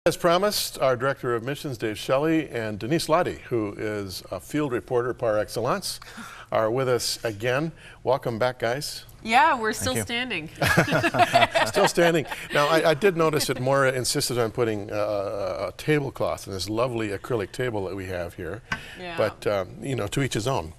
As promised, our Director of Missions, Dave Shelley, and Denise Lodde, who is a field reporter par excellence, are with us again. Welcome back, guys. Yeah, we're still standing. Still standing. Now, I did notice that Moira insisted on putting a tablecloth in this lovely acrylic table that we have here. Yeah. But, you know, to each his own.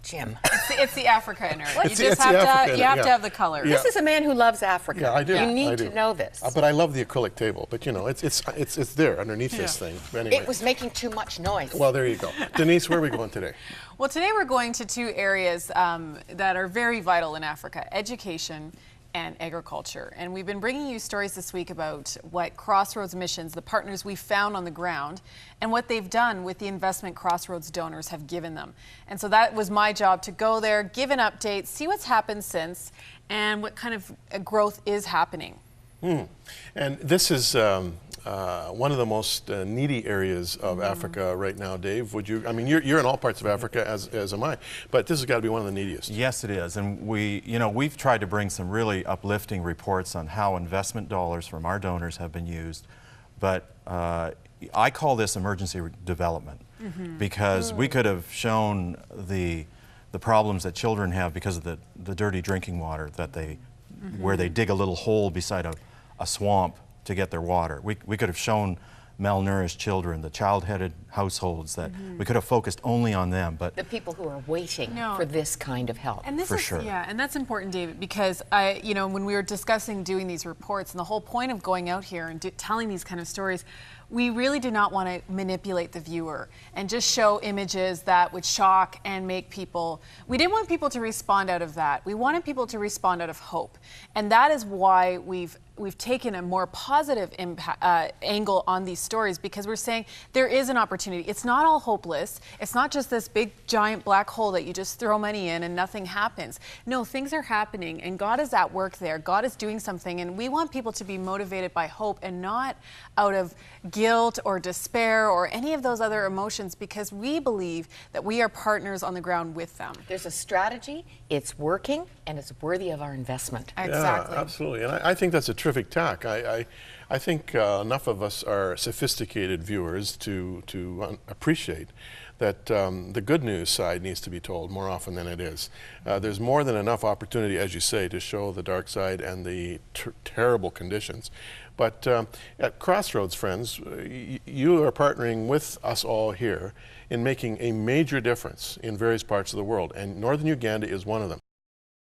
Jim. It's the Africa in her. You just have to have the color. Yeah. This is a man who loves Africa. Yeah, I do. You need to know this. But I love the acrylic table. But you know, it's there underneath this thing. Anyway. It was making too much noise. Well, there you go. Denise, where are we going today? Well, today we're going to two areas that are very vital in Africa: education and agriculture. And we've been bringing you stories this week about what Crossroads Missions, the partners we found on the ground, and what they've done with the investment Crossroads donors have given them. And so that was my job, to go there, give an update, see what's happened since, and what kind of growth is happening. And this is one of the most needy areas of Africa right now, Dave. Would you? I mean, you're in all parts of Africa, as am I, but this has got to be one of the neediest. Yes, it is, and we've tried to bring some really uplifting reports on how investment dollars from our donors have been used, but I call this emergency development because we could have shown the problems that children have because of the dirty drinking water that where they dig a little hole beside a swamp to get their water. We could have shown malnourished children, the child-headed households, that we could have focused only on them, but the people who are waiting for this kind of help. And this for sure. Yeah, and that's important, David, because when we were discussing doing these reports, and the whole point of going out here and telling these kind of stories, we really did not want to manipulate the viewer and just show images that would shock and make people. We didn't want people to respond out of that. We wanted people to respond out of hope, and that is why we've taken a more positive angle on these stories, because we're saying there is an opportunity. It's not all hopeless. It's not just this big giant black hole that you just throw money in and nothing happens. No, things are happening, and God is at work there. God is doing something, and we want people to be motivated by hope and not out of guilt or despair or any of those other emotions, because we believe that we are partners on the ground with them. There's a strategy, it's working, and it's worthy of our investment. Exactly. Yeah, absolutely. And I think that's a terrific tack. I think enough of us are sophisticated viewers to appreciate that the good news side needs to be told more often than it is. There's more than enough opportunity, as you say, to show the dark side and the terrible conditions. But at Crossroads, friends, you are partnering with us all here in making a major difference in various parts of the world, and Northern Uganda is one of them.